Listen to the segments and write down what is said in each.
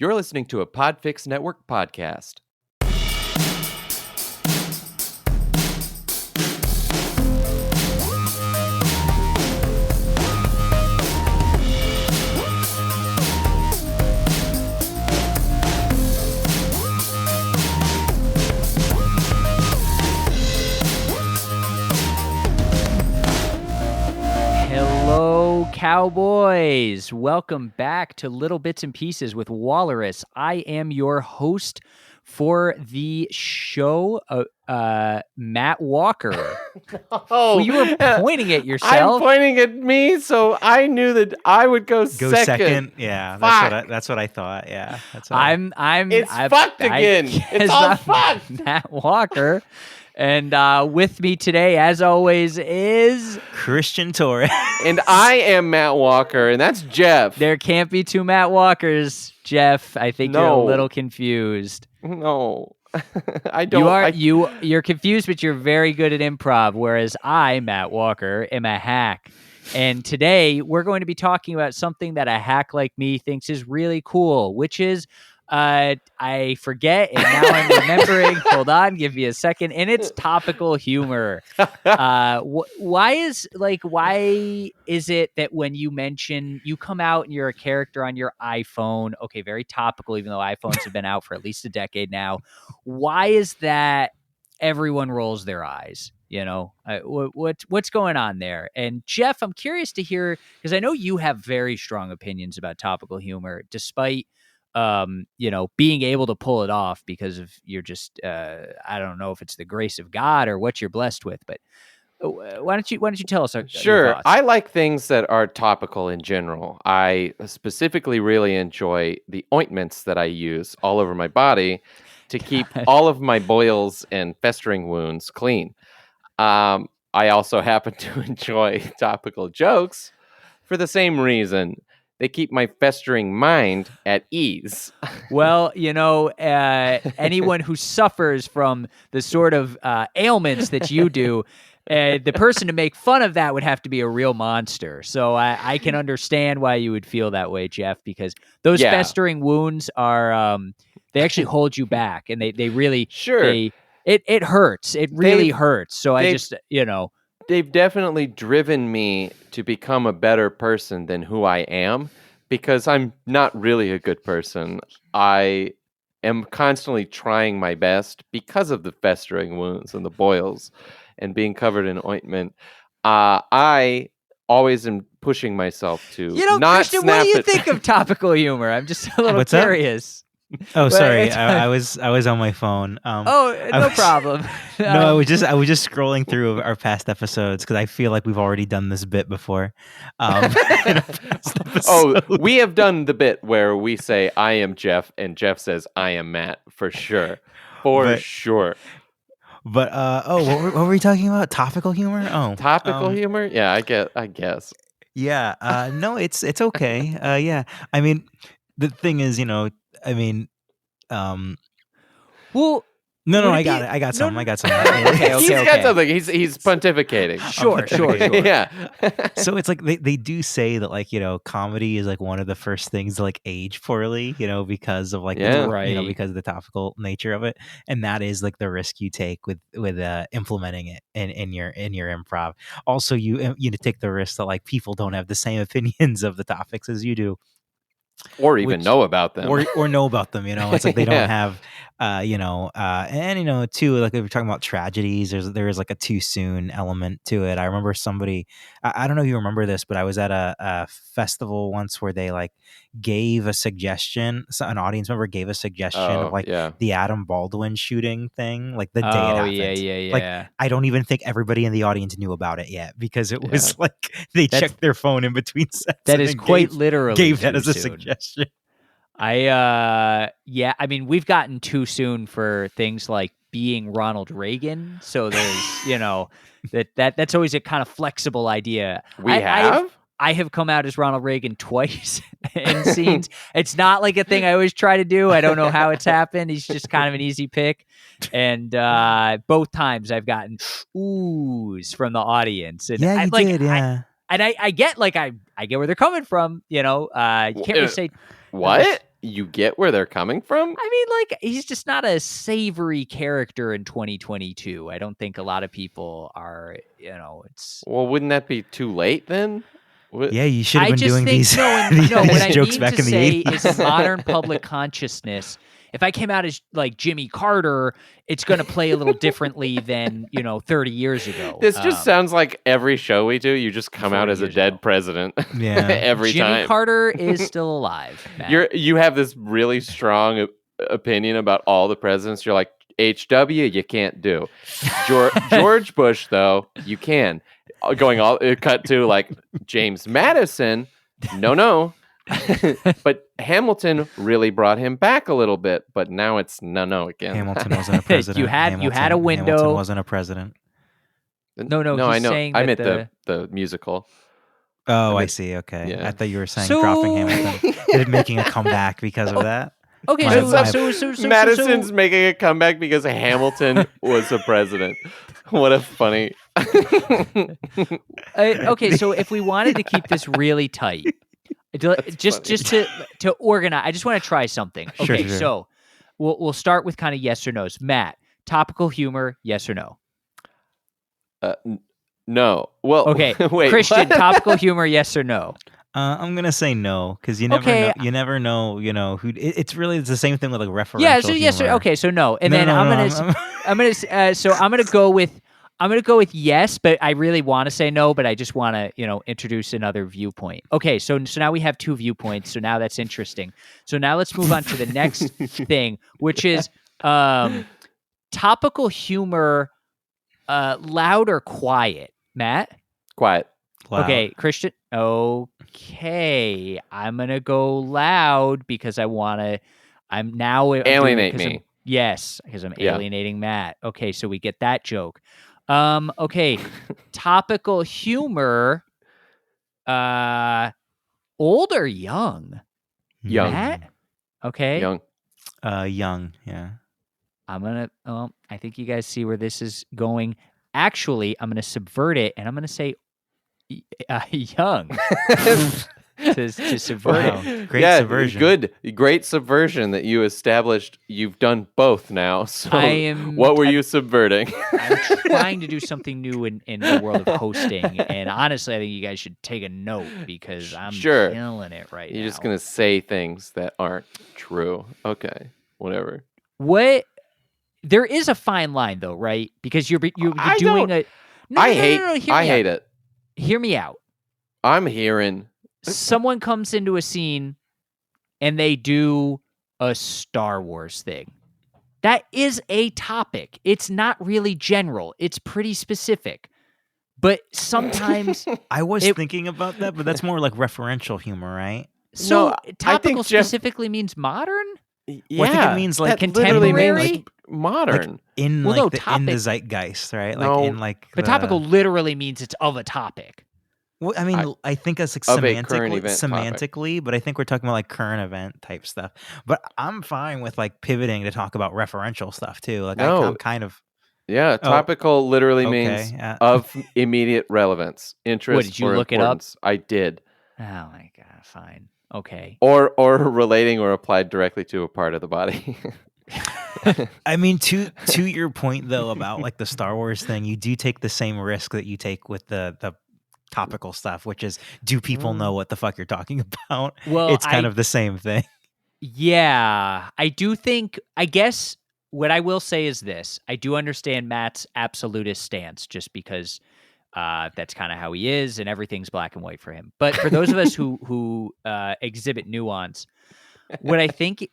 You're listening to a Podfix Network podcast. Hello, cowboys. Welcome back to Little Bits and Pieces with Walrus. I am your host for the show, Matt Walker. Oh, Well, you were pointing at yourself. I'm pointing at me, so I knew that I would go second. Yeah, Fuck. that's what I thought. Yeah, that's It's fucked again. It's all fucked. Matt Walker. And with me today, as always, is Christian Torres. And I am Matt Walker, and that's Geoff. There can't be two Matt Walkers, Geoff. I think you're a No. little confused. No, I don't. You're confused, but you're very good at improv. Whereas I, Matt Walker, am a hack. And today we're going to be talking about something that a hack like me thinks is really cool, which is I forget, and now I'm remembering. Hold on, give me a second. And it's topical humor. Why is it that when you come out and you're a character on your iPhone? Okay, very topical, even though iPhones have been out for at least a decade now. Why is that everyone rolls their eyes? You know, what's going on there? And Geoff, I'm curious to hear, because I know you have very strong opinions about topical humor, despite being able to pull it off because of you're just I don't know if it's the grace of God or what you're blessed with, but why don't you tell us? Your Sure. thoughts? I like things that are topical in general. I specifically really enjoy the ointments that I use all over my body to keep all of my boils and festering wounds clean. I also happen to enjoy topical jokes for the same reason. They keep my festering mind at ease. Well, anyone who suffers from the sort of ailments that you do, the person to make fun of that would have to be a real monster. So I can understand why you would feel that way, Geoff, because those festering wounds are they actually hold you back, and they really it hurts. It really hurts. So I just They've definitely driven me to become a better person than who I am, because I'm not really a good person. I am constantly trying my best because of the festering wounds and the boils and being covered in ointment. I always am pushing myself to not Christian, snap what do you it. think of topical humor? I'm just a little What's up? curious. Oh, sorry, I was on my phone. No problem. No, I was just scrolling through our past episodes because I feel like we've already done this bit before. In our past episode. We have done the bit where we say, I am Geoff, and Geoff says, I am Matt, for sure. Sure. But what were we talking about? Topical humor? Oh, Topical humor? Yeah, I guess. Yeah. No, it's okay. Yeah. I mean, the thing is, Well, No, I got it. I got something. Okay, He's got okay. something. He's pontificating. Sure. Yeah. So it's like they do say that, like, comedy is like one of the first things to like age poorly, because of like Right. because of the topical nature of it, and that is like the risk you take with implementing it in your improv. Also, you take the risk that like people don't have the same opinions of the topics as you do, Or even know about them. or know about them. It's like they Yeah. don't have too, like if we're talking about tragedies, there is like a too soon element to it. I remember somebody, I don't know if you remember this, but I was at a festival once where they like gave a suggestion. So an audience member gave a suggestion of like the Adam Baldwin shooting thing, like the day it happened. Yeah. Like, I don't even think everybody in the audience knew about it yet, because it was like they checked their phone in between sets. That is quite literally gave that too as a soon. suggestion. I mean, we've gotten too soon for things like being Ronald Reagan. So there's, that's always a kind of flexible idea. I have come out as Ronald Reagan twice in scenes. It's not like a thing I always try to do. I don't know how it's happened. He's just kind of an easy pick. And both times I've gotten oohs from the audience. And Yeah, you did, I get I get where they're coming from. You can't really say What? you get where they're coming from. I mean, like, he's just not a savory character in 2022. I don't think a lot of people are, it's... Well, wouldn't that be too late then? Yeah, you should have been doing these, no, these what I jokes mean back to in the say 80s. is in modern public consciousness, if I came out as like Jimmy Carter, it's going to play a little differently than, 30 years ago. This just sounds like every show we do, you just come out as a dead president. Yeah. Every time. Jimmy Carter is still alive, Matt. You have this really strong opinion about all the presidents. You're like, HW, you can't do. George Bush, though, you can. Going all cut to like James Madison, no. But Hamilton really brought him back a little bit, but now it's no again. Hamilton wasn't a president. you had a window. Hamilton wasn't a president. No, I know. Saying I meant the musical. Oh, I see. Okay, Yeah. I thought you were saying dropping Hamilton, making a comeback because of that. Okay, so Madison's making a comeback because Hamilton was a president. What a funny. Okay, so if we wanted to keep this really tight, just to organize, I just want to try something. Okay, Sure. so we'll start with kind of yes or no's. Matt, topical humor, yes or no? No. Well, okay. Wait, Christian, what? topical humor, yes or no? I'm gonna say no because you never know. Who it's really the same thing with like referential. Yeah. So yes. humor. Okay. So no. And No, then no, I'm gonna go with yes, but I really want to say no, but I just want to introduce another viewpoint. Okay. So now we have two viewpoints. So now that's interesting. So now let's move on to the next thing, which is topical humor, loud or quiet. Matt. Quiet. Loud. Okay, Christian. Okay, I'm gonna go loud because I'm now alienate me. Yes, because I'm alienating Matt. Okay, so we get that joke. Okay, topical humor. Old or young? Young. Matt? Okay. Young. Young. Yeah. I'm gonna. I think you guys see where this is going. Actually, I'm gonna subvert it, and I'm gonna say young to subvert it. Great subversion. Good, great subversion that you established. You've done both now. So what were you subverting? I'm trying to do something new in the world of hosting, and honestly, I think you guys should take a note because I'm killing it right now. You're just gonna say things that aren't true. Okay, whatever. What? There is a fine line, though, right? Because you're doing a. I hate it. Hear me out. I'm hearing someone comes into a scene and they do a Star Wars thing. That is a topic. It's not really general. It's pretty specific. But sometimes I was thinking about that, but that's more like referential humor, right? So topical specifically means modern? Yeah, well, I think it means like contemporary, like modern, like in in the zeitgeist, right? No, like in like. But topical literally means it's of a topic. Well, I mean, I think that's like semantically, but I think we're talking about like current event type stuff. But I'm fine with like pivoting to talk about referential stuff too. Like I'm kind of. Yeah, topical literally means of immediate relevance, interest. What, did you look importance. It up? I did. Oh my god, fine. Okay. Or relating or applied directly to a part of the body. I mean, to your point though about like the Star Wars thing, you do take the same risk that you take with the topical stuff, which is, do people know what the fuck you're talking about? Well, it's kind of the same thing. Yeah, I guess what I will say is this. I do understand Matt's absolutist stance just because that's kind of how he is and everything's black and white for him. But for those of us who exhibit nuance, what I think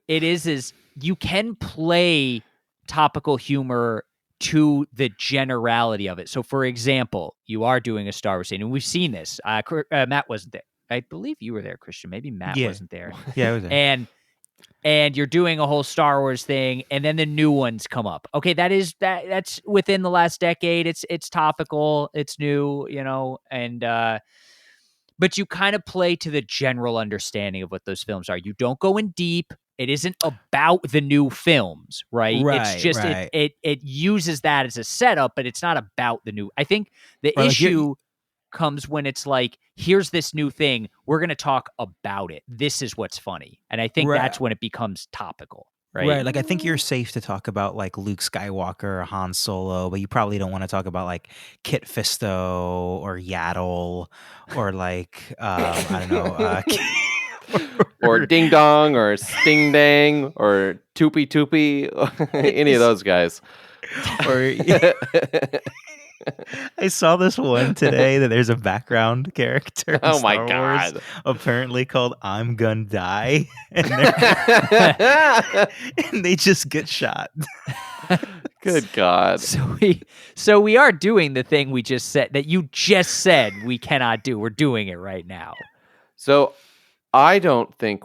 it is you can play topical humor to the generality of it. So, for example, you are doing a Star Wars scene, and we've seen this. Matt wasn't there. I believe you were there, Christian. Maybe Matt wasn't there. Yeah, I was there. And you're doing a whole Star Wars thing, and then the new ones come up. Okay, that's within the last decade. It's topical. It's new, and but you kind of play to the general understanding of what those films are. You don't go in deep. It isn't about the new films, right? It's just it uses that as a setup, but it's not about the new. I think the issue. comes when it's like, here's this new thing. We're going to talk about it. This is what's funny. And I think that's when it becomes topical. Right. Like I think you're safe to talk about like Luke Skywalker or Han Solo, but you probably don't want to talk about like Kit Fisto or Yaddle or like I don't know, or Ding Dong or Sting Dang or Toopy Toopy, any of those guys. Or I saw this one today that there's a background character in Star Wars apparently called I'm Gonna Die, and they just get shot. Good God. So we are doing the thing we just said that you just said we cannot do. We're doing it right now. So I don't think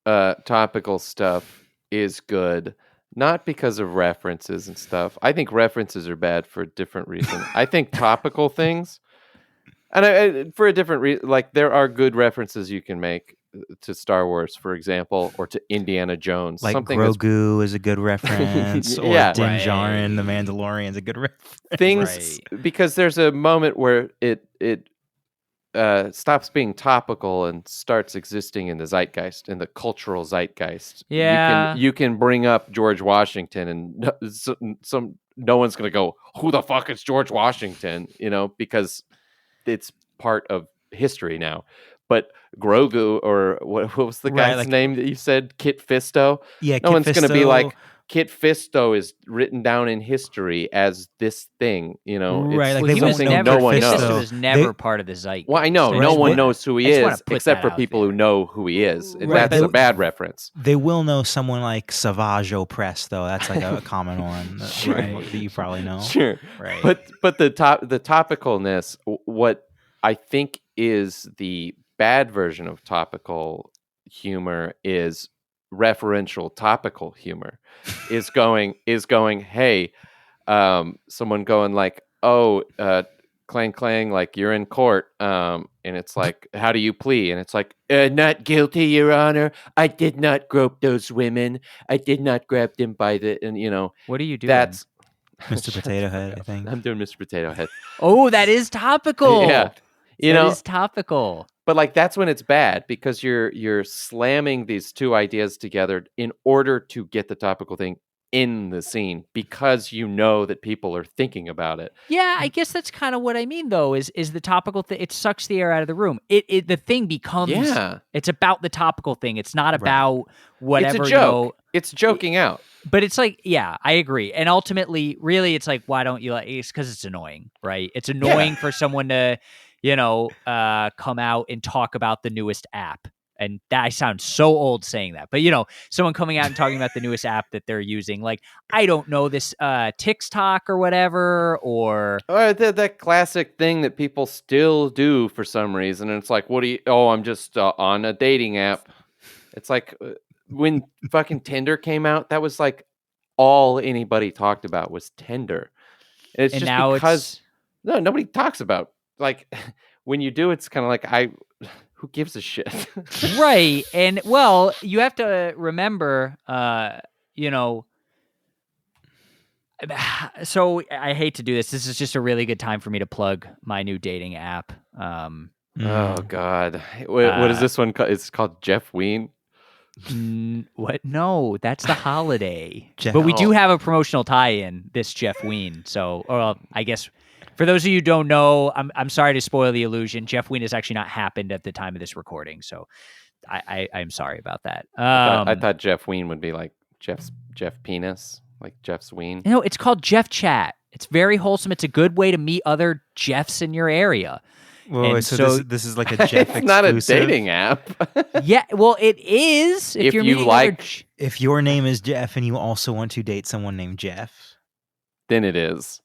topical stuff is good. Not because of references and stuff. I think references are bad for a different reason. I think topical things, and for a different reason, like there are good references you can make to Star Wars, for example, or to Indiana Jones. Like something Grogu is a good reference, or Din Djarin, the Mandalorian, is a good reference. Things because there's a moment where it stops being topical and starts existing in the zeitgeist, in the cultural zeitgeist. Yeah, you can bring up George Washington, and no one's gonna go, "Who the fuck is George Washington?" Because it's part of history now. But Grogu, or what was the guy's name that you said, Kit Fisto? Yeah, no one's gonna be like, Kit Fisto is written down in history as this thing, Right? Like no one knows. Fisto was never part of the zeitgeist. Well, I know no one knows who he is except for people who know who he is, and that's a bad reference. They will know someone like Savage Opress, though. That's like a common one that you probably know. Sure, right? But the topicalness, what I think is the bad version of topical humor is referential topical humor. is going, hey, someone going like, oh, clang clang, like you're in court, and it's like, how do you plea? And it's like, not guilty, Your Honor. I did not grope those women. I did not grab them by the, and what are you doing? That's Mr. Potato Head, I think. I'm doing Mr. Potato Head. Oh, that is topical. Yeah, that is topical. But like that's when it's bad, because you're slamming these two ideas together in order to get the topical thing in the scene, because you know that people are thinking about it. Yeah, I guess that's kind of what I mean, though, is the topical thing. It sucks the air out of the room. The thing becomes, it's about the topical thing. It's not about whatever. It's a joke. It's joking out. But it's like, yeah, I agree. And ultimately, really, it's like, why don't you like? It's because it's annoying, right? It's annoying for someone to, come out and talk about the newest app. And that, I sound so old saying that, but someone coming out and talking about the newest app that they're using, like, I don't know, this TikTok or whatever, or that classic thing that people still do for some reason. And it's like, I'm just on a dating app. It's like when fucking Tinder came out, that was like all anybody talked about was Tinder. And it's just now because nobody talks about, like, when you do, it's kind of like, who gives a shit? Right. And well, you have to remember, so I hate to do this. This is just a really good time for me to plug my new dating app. Oh God. What is this one called? It's called Jeff Ween. What? No, that's the holiday. But we do have a promotional tie-in, this Jeff Ween. So, I guess for those of you who don't know, I'm sorry to spoil the illusion. Jeff Ween has actually not happened at the time of this recording, so I'm sorry about that. I thought Jeff Ween would be like Jeff Penis, like Jeff's Ween. No, it's called Jeff Chat. It's very wholesome. It's a good way to meet other Jeffs in your area. Whoa, so this is like a Jeff exclusive? It's not a dating app. Yeah, well, it is. If you're you like, if your name is Jeff and you also want to date someone named Jeff, then it is.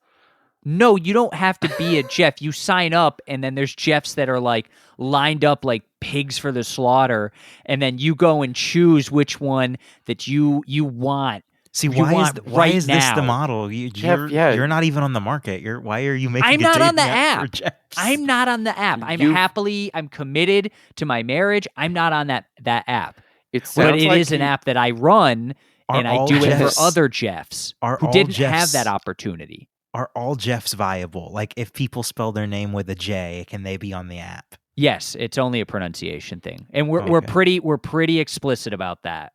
No, you don't have to be a Jeff. You sign up, and then there's Jeffs that are like lined up like pigs for the slaughter, and then you go and choose which one that you want. See, why is this the model? You're not even on the market. Why are you making? I'm not on the app. I'm not on the app. I'm committed to my marriage. I'm not on that app. But it is an app that I run, and I do it for other Jeffs who didn't have that opportunity. Are all Geoffs viable? Like, if people spell their name with a J, can they be on the app? Yes, it's only a pronunciation thing, and we're Okay. pretty explicit about that.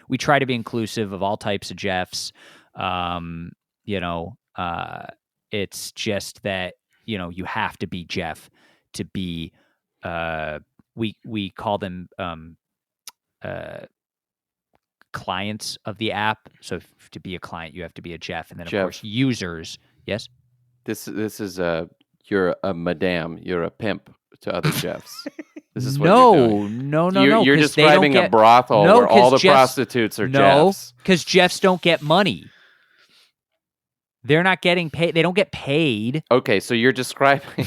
We try to be inclusive of all types of Geoffs. You know, it's just that you have to be Geoff to be. We call them clients of the app. So to be a client, you have to be a Geoff, and then of Geoff. course users. Yes. This is you're a madame. You're a pimp to other Geoffs. This is what you're doing. No, You're 'cause they don't describing a get- brothel No, where all 'cause the Geoffs- prostitutes are No, Geoffs. because Geoffs don't get money. They're not getting paid. They don't get paid. Okay, so you're describing.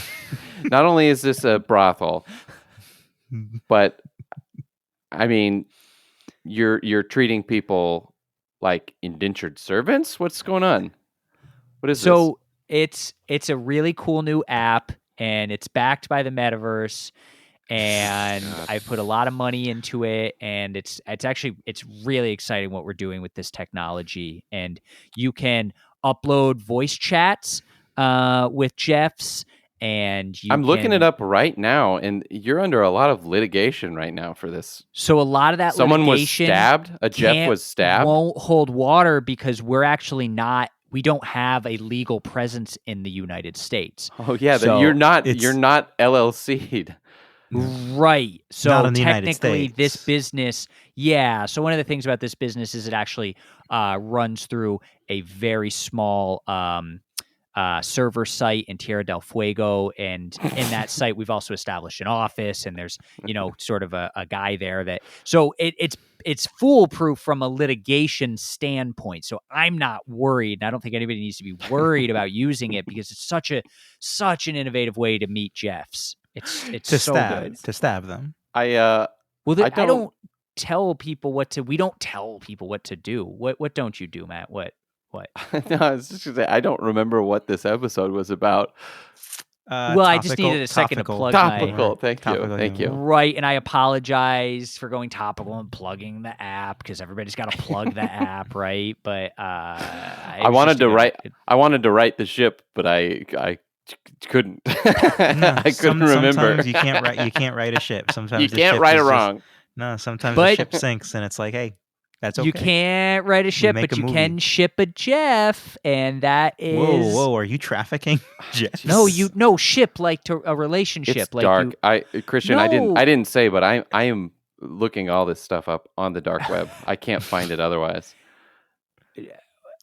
Not only is this a brothel, but I mean, you're treating people like indentured servants. What's going on? What is So it's a really cool new app, and it's backed by the metaverse. And God. I put a lot of money into it, and it's really exciting what we're doing with this technology. And you can upload voice chats with Geoffs, and I'm looking it up right now, and you're under a lot of litigation right now for this. So a lot of that Someone was litigation stabbed. A Geoff was stabbed. Won't hold water because we're actually not. We don't have a legal presence in the United States. Oh yeah, So you're not LLC'd. Right. So Not in the United technically this States. business, yeah. So one of the things about this business is it actually runs through a very small server site in Tierra del Fuego. And in that site, we've also established an office, and there's, sort of a guy there that, so it's foolproof from a litigation standpoint. So I'm not worried. And I don't think anybody needs to be worried about using it because it's such an innovative way to meet Geoffs. It's To so stab, good. to stab them. Well, I don't- don't tell people what to. We don't tell people what to do. What don't you do, Matt? What? No, I was just gonna say I don't remember what this episode was about. Well, I just needed a second to plug my- Topical. Thank you. Right, and I apologize for going topical and plugging the app because everybody's got to plug the app, right? But I wanted to write the ship, but I couldn't. I couldn't remember. Sometimes you can't write a ship. Sometimes You the can't ship write is it just- wrong. No, sometimes But- the ship sinks, and it's like, hey, that's okay. You can't write a ship, make but a you movie. can ship a Geoff, and that is Whoa! Are you trafficking? Geoffs? no ship like to a relationship. It's like dark. Christian, I No. didn't say, but I am looking all this stuff up on the dark web. I can't find it otherwise.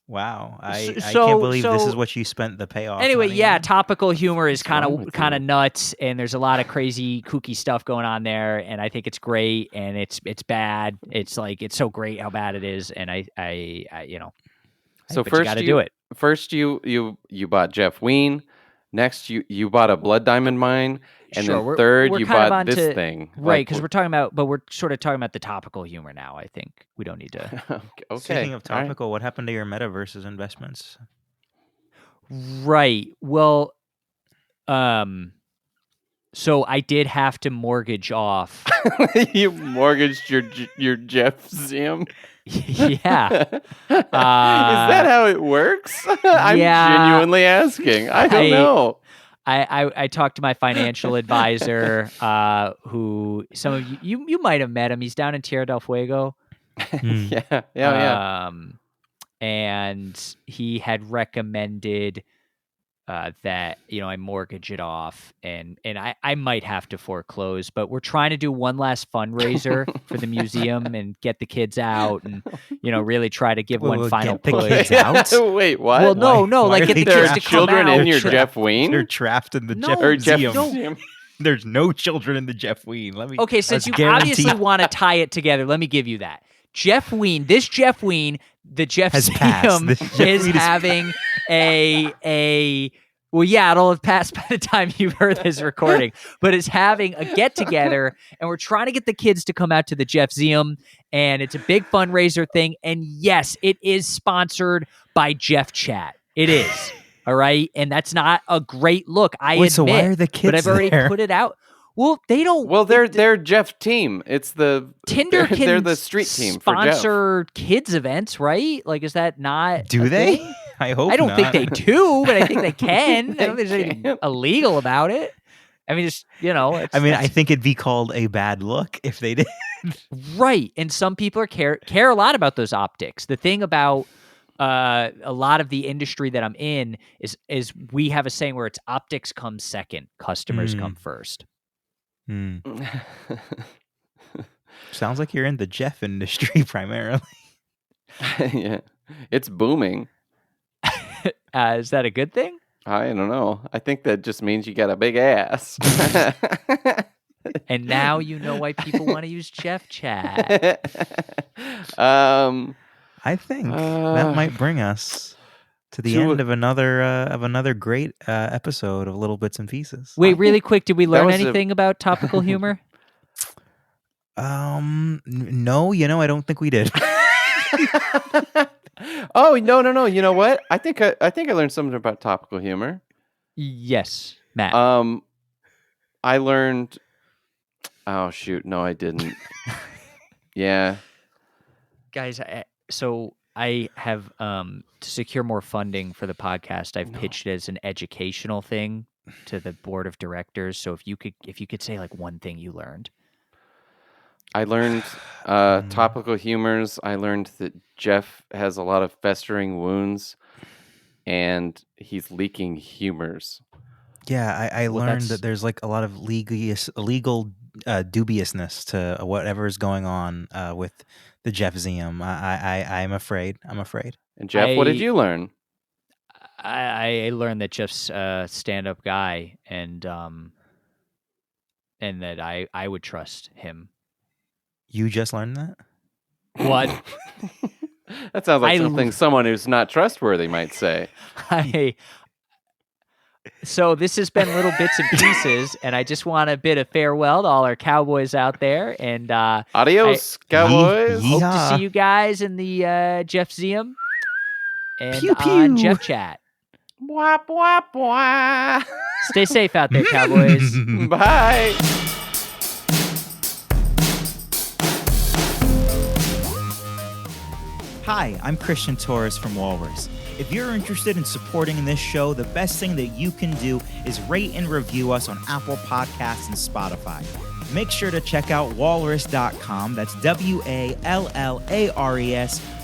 Wow, I So- can't believe this so- is what you spent the payoff. Anyway, money yeah, on. topical humor is What's wrong with kind of you? nuts, and there's a lot of crazy, kooky stuff going on there, and I think it's great, and it's bad. It's like it's so great how bad it is, and I So but you first got to do it. First you bought Jeff Ween. Next you bought a blood diamond mine, and Sure, then we're- third we're you kind of bought on this to- thing. Right, because we're talking about, but we're sort of talking about the topical humor now. I think we don't need to. okay. Speaking of all right. topical, what happened to your metaverses investments? Right. Well, so I did have to mortgage off. You mortgaged your Jeff Zim. Yeah. Is that how it works? I'm yeah. genuinely asking. I don't I- know. I talked to my financial advisor, who some of you might have met him. He's down in Tierra del Fuego. Yeah. And he had recommended that I mortgage it off, and I might have to foreclose, but we're trying to do one last fundraiser for the museum and get the kids out, and really try to give one final get the push. kids out? Wait, what? Well, no, Why like are get they the there kids are to come children out. in your Tra- Jeff Ween? They're trapped in the No, Jeff or Jeff Museum. no. Zim? There's no children in the Jeff Ween. Let me. Okay, since that's you obviously guaranteed. want to tie it together, let me give you that. Jeff Ween, the Jeff Has passed. Museum The Jeff is Ween is- having a well, yeah, it'll have passed by the time you've heard this recording, but it's having a get together, and we're trying to get the kids to come out to the Jeff Museum, and it's a big fundraiser thing. And yes, it is sponsored by Jeff Chat. It is. All right, and that's not a great look. I Wait, admit, so why are the kids but I've already there? put it out. Well, they don't. Well, they're Jeff team. It's the Tinder they're can the street team for Jeff. sponsor kids events, right? Like, is that not? Do a they? thing? I hope I don't think not. they do, but I think they can. I don't think there's They anything can. illegal about it. I mean, it's, it's, I mean, I that's- think it'd be called a bad look if they did. right. And some people care a lot about those optics. The thing about a lot of the industry that I'm in is we have a saying where it's optics come second, customers come first. Sounds like you're in the Geoff industry primarily. Yeah, it's booming. Is that a good thing? I don't know. I think that just means you got a big ass. And now you know why people want to use Geoff Chat. I think that might bring us to the end of another great episode of Little Bits and Pieces. Wait, really quick, did we learn was anything about topical humor? No, I don't think we did. Oh, no. You know what? I think I learned something about topical humor. Yes, Matt. I learned. Oh shoot! No, I didn't. Yeah, Guys, so I have to secure more funding for the podcast. I've pitched it as an educational thing to the board of directors. So if you could say like one thing you learned. I learned topical humors. I learned that Geoff has a lot of festering wounds, and he's leaking humors. Yeah, I learned that's- that there's like a lot of legal dubiousness to whatever is going on with the Geoffzium. I'm afraid. And Geoff, what did I- you learn? I learned that Jeff's a stand-up guy, and that I would trust him. You just learned that? What? That sounds like I- something someone who's not trustworthy might say. So this has been Little Bits and Pieces, and I just want to bid a farewell to all our cowboys out there, and Adios, cowboys. Ye- hope to Yeehaw. see you guys in the Geoffzium and Pew, on pew. Geoff Chat. Wah, wah, wah. Stay safe out there, cowboys. Bye. Hi, I'm Christian Torres from Walrus. If you're interested in supporting this show, the best thing that you can do is rate and review us on Apple Podcasts and Spotify. Make sure to check out walrus.com, that's WALLARES,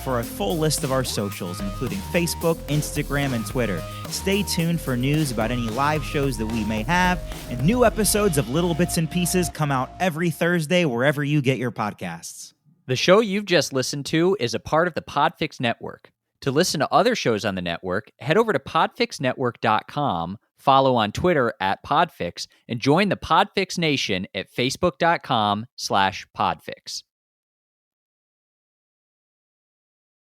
for a full list of our socials, including Facebook, Instagram, and Twitter. Stay tuned for news about any live shows that we may have, and new episodes of Little Bits and Pieces come out every Thursday wherever you get your podcasts. The show you've just listened to is a part of the Podfix Network. To listen to other shows on the network, head over to podfixnetwork.com, follow on Twitter @Podfix, and join the Podfix Nation at facebook.com/Podfix.